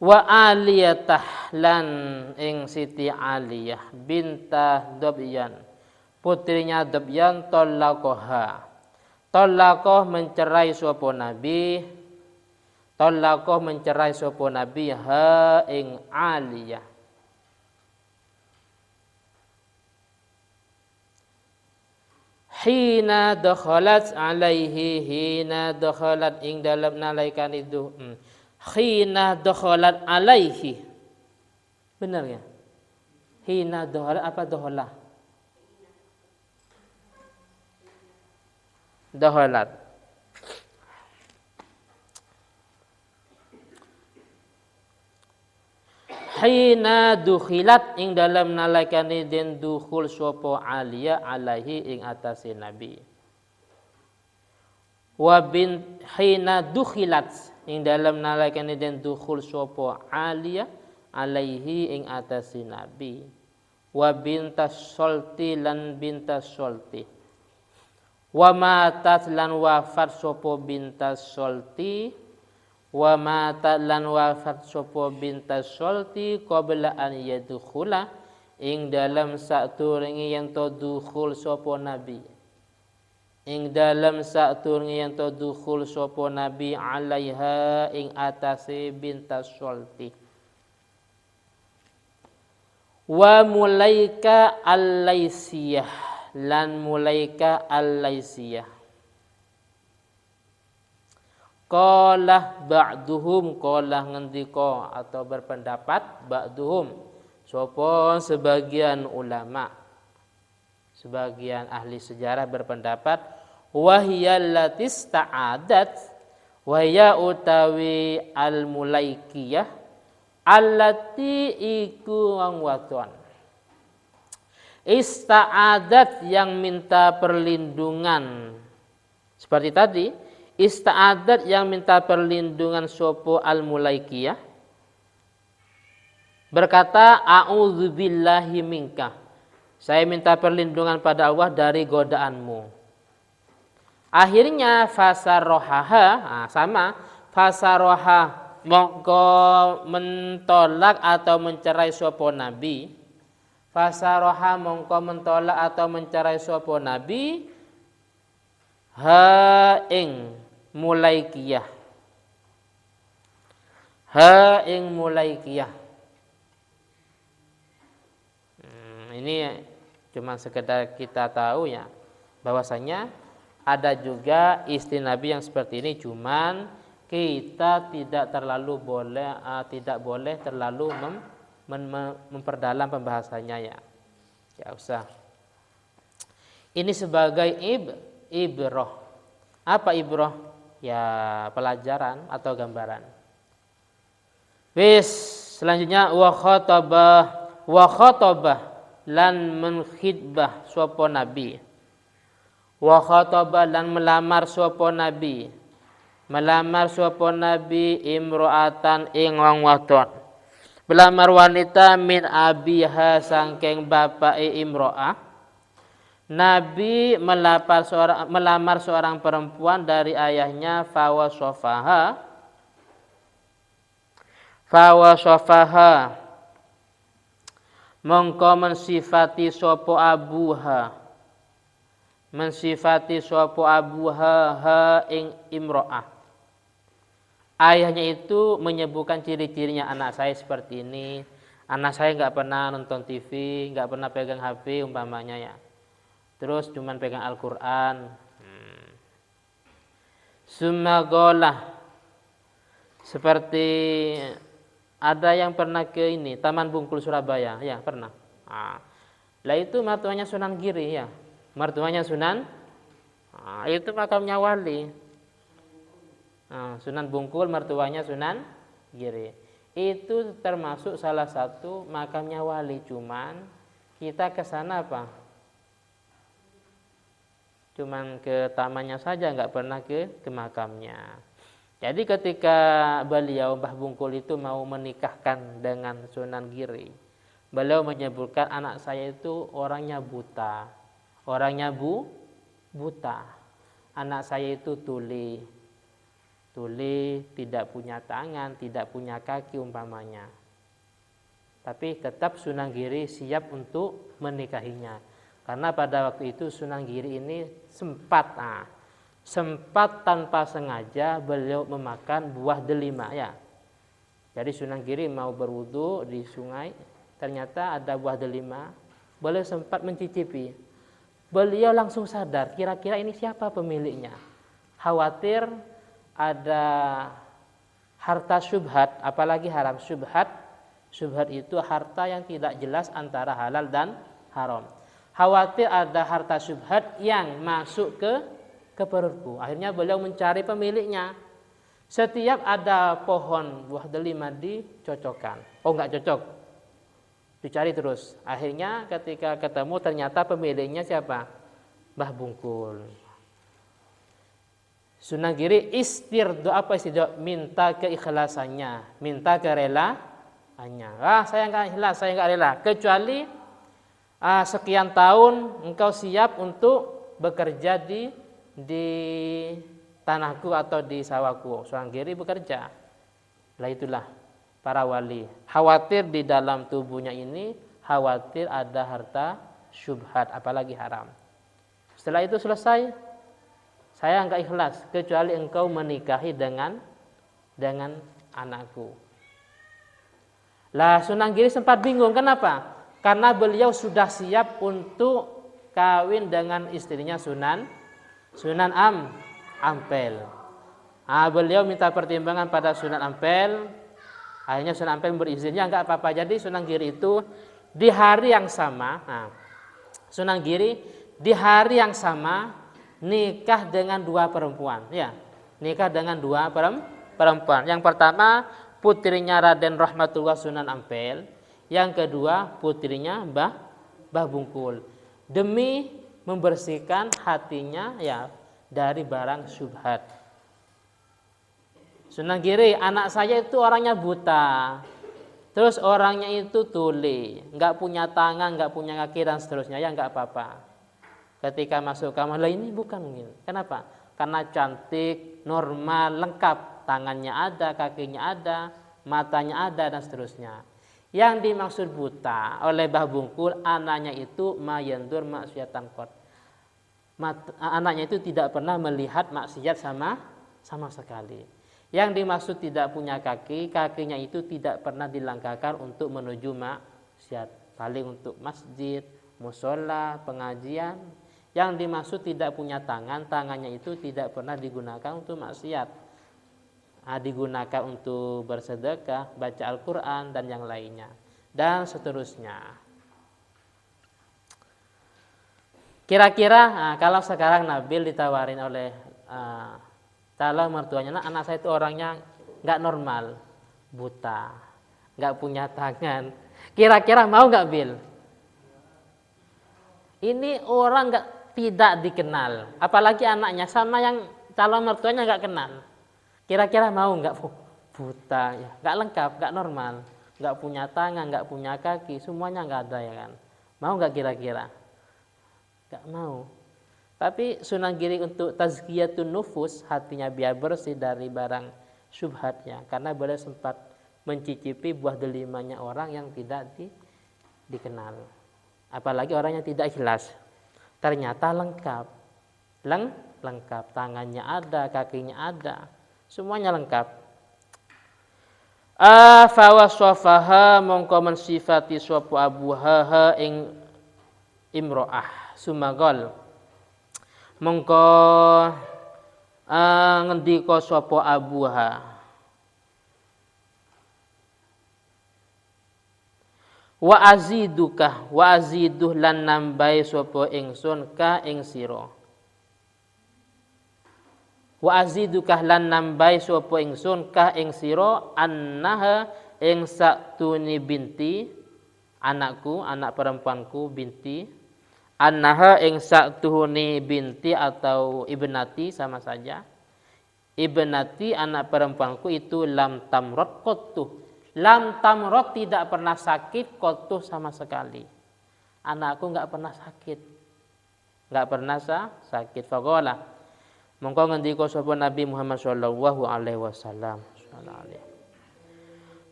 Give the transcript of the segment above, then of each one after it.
Wa Aliyatah lan ing Siti Aliyah bintah Dobyan, putrinya Dobyan tolaqoha. Tolaqoh mencerai sapa Nabi. Tolaqoh mencerai sapa Nabi ha ing Aliyah. Hina dakhalat alaihi, hina dakhalat ing dalam nalaikan itu. Hina dakhalat alaihi. Benar ya? Hina dakhalat apa dakhala? Dakhalat. Hina dukhilat ing dalam nalakani den dukhul sapa Aliyah alaihi ing atase Nabi. Wa bin hina dukhilat ing dalam nalakani den dukhul sapa Aliyah alaihi ing atase Nabi. Wa bintas solti lan bintas solti. Wa matat lan wafat sapa bintas solti. Wa mata lan wafat sapa bintas solti qabla an yadkhula ing dalam sakturunge yen to dukhul sapa Nabi. Ing dalam sakturunge yen to dukhul sapa Nabi alaiha ing atase bintas solti. Wa mulaika al-laisiyah lan mulaika al-laisiyah. Qalah ba'duhum, qalah ngendika atau berpendapat ba'duhum sapa sebagian ulama, sebagian ahli sejarah berpendapat wahiyal latis ta'adat, wahya utawi al-mulaikiyah allati iku wang waton ista'adat yang minta perlindungan seperti tadi. Ista'adat yang minta perlindungan sopo al-mulaikiyah berkata a'udzubillahi minka, saya minta perlindungan pada Allah dari godaanmu. Akhirnya fasarohaha, sama fasaroha mongko mentolak atau mencerai sopo Nabi. Fasaroha mongko mentolak atau mencerai sopo Nabi ha ing mulaikiyah, ha ing mulaikiyah. Ini cuma sekedar kita tahu ya, bahwasanya ada juga istri Nabi yang seperti ini, cuman kita tidak boleh terlalu memperdalam pembahasannya ya. Ya usah. Ini sebagai ibrah. Apa ibrah? Ya pelajaran atau gambaran. Wis, selanjutnya wa khatabah lan menkhidbah sapa Nabi. Wa khatabah lan melamar sapa Nabi. Melamar sapa Nabi imro'atan ing wong wadon. Melamar wanita min abiha sangking bapake imro'ah. Nabi melamar seorang perempuan dari ayahnya fawasofaha mongko mensifati sopo abuha ha ing imro'ah. Ayahnya itu menyebutkan ciri-cirinya, anak saya seperti ini, anak saya nggak pernah nonton TV, nggak pernah pegang HP umpamanya ya. Terus cuman pegang Al-Quran. Sumagolah. Seperti ada yang pernah ke ini, Taman Bungkul Surabaya. Ya pernah. Lah itu mertuanya Sunan Giri ya. Mertuanya Sunan. Itu makamnya wali. Sunan Bungkul mertuanya Sunan Giri. Itu termasuk salah satu makamnya wali. Cuman kita ke sana apa? Cuman ke tamannya saja, nggak pernah ke makamnya. Jadi ketika beliau Mbah Bungkul itu mau menikahkan dengan Sunan Giri, beliau menyebutkan anak saya itu orangnya buta, buta. Anak saya itu tuli, tuli, tidak punya tangan, tidak punya kaki umpamanya. Tapi tetap Sunan Giri siap untuk menikahinya. Karena pada waktu itu Sunan Giri ini sempat tanpa sengaja beliau memakan buah delima ya. Jadi Sunan Giri mau berwudu di sungai, ternyata ada buah delima. Beliau sempat mencicipi. Beliau langsung sadar, kira-kira ini siapa pemiliknya. Khawatir ada harta syubhat, apalagi haram. Syubhat itu harta yang tidak jelas antara halal dan haram. Khawatir ada harta syubhat yang masuk ke perutku. Akhirnya beliau mencari pemiliknya. Setiap ada pohon buah delima dicocokkan. Oh, enggak cocok. Dicari terus. Akhirnya ketika ketemu ternyata pemiliknya siapa? Mbah Bungkul. Sunan Giri minta keikhlasannya, minta kerelaannya. Saya enggak ikhlas, saya enggak rela kecuali sekian tahun engkau siap untuk bekerja di tanahku atau di sawahku. Sunan Giri bekerja. Lah itulah para wali. Khawatir di dalam tubuhnya ini, khawatir ada harta syubhat, apalagi haram. Setelah itu selesai, saya enggak ikhlas kecuali engkau menikahi dengan anakku. Lah Sunan Giri sempat bingung, kenapa? Karena beliau sudah siap untuk kawin dengan istrinya Sunan Ampel. Beliau minta pertimbangan pada Sunan Ampel. Akhirnya Sunan Ampel berizinnya, enggak apa-apa. Jadi Sunan Giri itu di hari yang sama, Sunan Giri di hari yang sama nikah dengan dua perempuan, ya. Nikah dengan dua perempuan. Yang pertama putrinya Raden Rahmatullah Sunan Ampel, yang kedua putrinya Mbah Bungkul. Demi membersihkan hatinya ya dari barang syubhat. Sunan Giri, anak saya itu orangnya buta, terus orangnya itu tuli, nggak punya tangan, nggak punya kaki dan seterusnya, ya nggak apa-apa. Ketika masuk kamar, lah ini bukan mungkin. Kenapa? Karena cantik, normal, lengkap, tangannya ada, kakinya ada, matanya ada dan seterusnya. Yang dimaksud buta oleh Mbah Bungkul, anaknya itu mayendur maksiatan qat. Anaknya itu tidak pernah melihat maksiat sama sekali. Yang dimaksud tidak punya kaki, kakinya itu tidak pernah dilangkahkan untuk menuju maksiat. Paling untuk masjid, musola, pengajian. Yang dimaksud tidak punya tangan, tangannya itu tidak pernah digunakan untuk maksiat. Digunakan untuk bersedekah, baca Al-Quran dan yang lainnya. Dan seterusnya. Kira-kira kalau sekarang Nabil ditawarin oleh calon mertuanya, anak saya itu orangnya nggak normal, buta, nggak punya tangan. Kira-kira mau nggak Bil? Ini orang tidak dikenal, apalagi anaknya sama yang calon mertuanya nggak kenal. Kira-kira mau nggak? Buta, ya, nggak lengkap, nggak normal, nggak punya tangan, nggak punya kaki, semuanya nggak ada ya kan? Mau nggak kira-kira? Nggak mau. Tapi Sunan Giri untuk tazkiyatun nufus, hatinya biar bersih dari barang syubhatnya. Karena beliau sempat mencicipi buah delimanya orang yang tidak dikenal. Apalagi orang yang tidak ikhlas. Ternyata lengkap. Lengkap. Tangannya ada, kakinya ada. Semuanya lengkap. Fawaswafaha mongko mensifati swapu abuha ing imro'ah sumagol. Mongko ngendika sapa abuha wa aziduh lan nambahi sapa ingsun ka ing sira wa aziduka lan nambahi sapa ingsun ka ing sira annaha ing satuni binti anakku, anak perempuanku binti annaha ing sa'tuhuni binti atau ibnati sama saja. Ibnati anak perempuanku itu lam tamrot qattu. Lam tamrot tidak pernah sakit qattu sama sekali. Anakku enggak pernah sakit. Enggak pernah sakit. Faqala Mongko ngendika sapa Nabi Muhammad sallallahu alaihi wasallam.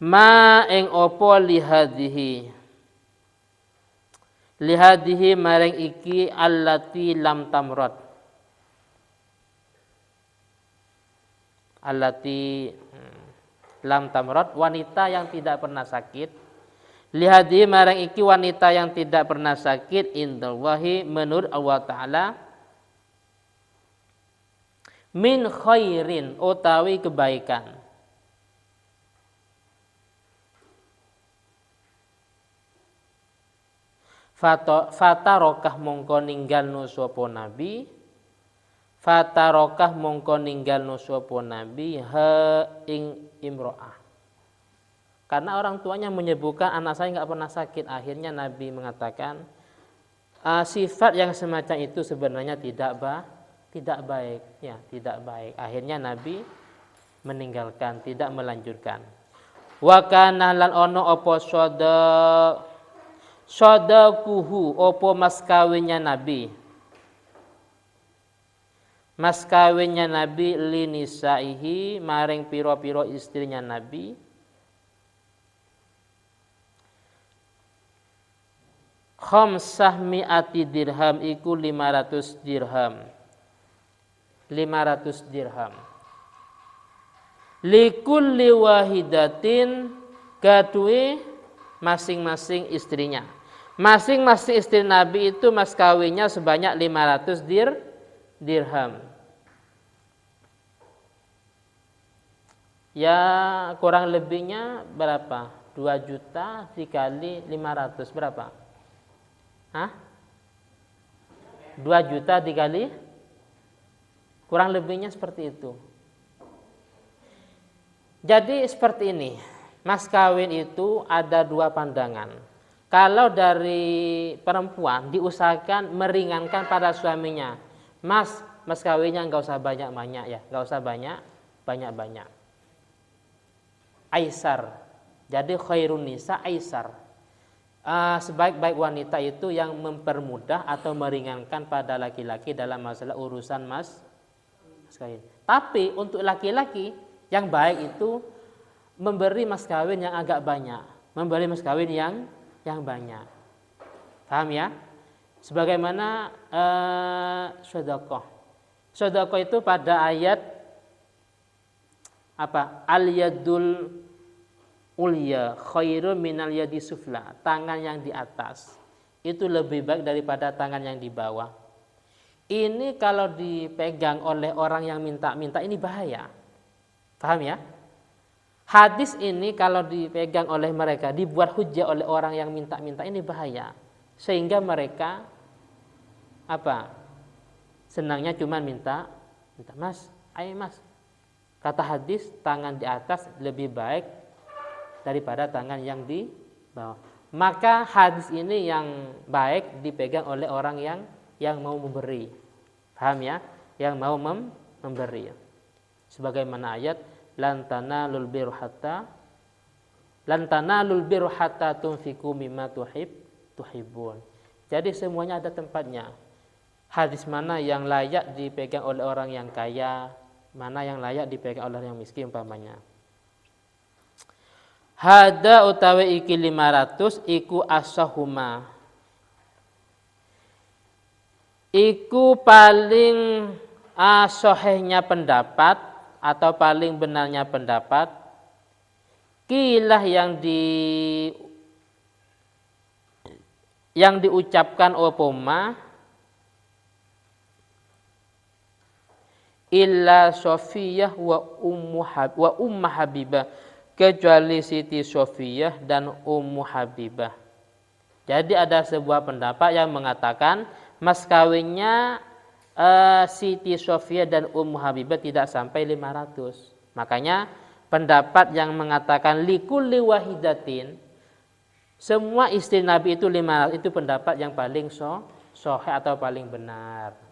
Ma ing apa lihadihi maring iki allati lam tamrad. Allati lam tamrad, wanita yang tidak pernah sakit. Lihadihi maring iki wanita yang tidak pernah sakit indallahi menurut Allah Ta'ala min khairin utawi kebaikan. Fatarokah mongko ninggalno sapa nabi, fatarokah mongko ninggalno sapa nabi ha ing imro'ah. Karena orang tuanya menyebutkan anak saya nggak pernah sakit, akhirnya Nabi mengatakan sifat yang semacam itu sebenarnya tidak baik, ya tidak baik. Akhirnya Nabi meninggalkan, tidak melanjutkan. Wa kana lan ono apa sadaquhu apa mas kawinnya Nabi. Mas kawinnya Nabi linisaihi maring piro-piro istrinya Nabi. Khamsah mi'ati dirham iku 500 dirham. 500 dirham. Likulli wahidatin gadue masing-masing istrinya. Masing-masing istri Nabi itu mas kawinnya sebanyak 500 dirham. Ya kurang lebihnya berapa? 2 juta dikali 500 berapa? 2 juta dikali kurang lebihnya seperti itu. Jadi seperti ini, mas kawin itu ada 2 pandangan. Kalau dari perempuan diusahakan meringankan pada suaminya, mas kawinnya nggak usah banyak-banyak ya, nggak usah banyak-banyak. Aisar, jadi khairun nisa aisar. Sebaik-baik wanita itu yang mempermudah atau meringankan pada laki-laki dalam masalah urusan mas kawin. Tapi untuk laki-laki yang baik itu memberi mas kawin yang agak banyak, memberi mas kawin yang banyak. Paham ya? Sebagaimana sedekah. Sedekah itu pada ayat apa? Al-yadul ulya khairu minal yadi sufla, tangan yang di atas itu lebih baik daripada tangan yang di bawah. Ini kalau dipegang oleh orang yang minta-minta ini bahaya. Paham ya? Hadis ini kalau dipegang oleh mereka, dibuat hujah oleh orang yang minta-minta ini bahaya. Sehingga mereka apa? Senangnya cuma minta, mas, ayo mas. Kata hadis, tangan di atas lebih baik daripada tangan yang di bawah. Maka hadis ini yang baik dipegang oleh orang yang mau memberi. Paham ya? Yang mau memberi. Sebagaimana ayat lan tanalul birra hatta tunfiqu mimma tuhibbun. Jadi semuanya ada tempatnya. Hadis mana yang layak dipegang oleh orang yang kaya, mana yang layak dipegang oleh orang yang miskin umpamanya. Hada utawi iki 500 iku asahuma. Iku paling sahihnya pendapat atau paling benarnya pendapat. Kilah yang diucapkan opoma illa Sofiyah wa ummu Habibah, kecuali Siti Sofiyah dan Ummu Habibah. Jadi ada sebuah pendapat yang mengatakan mas kawinnya Siti Sofiyah dan Ummu Habibah tidak sampai 500. Makanya pendapat yang mengatakan likulli wahidatin, semua istri Nabi itu 500, itu pendapat yang paling sahih atau paling benar.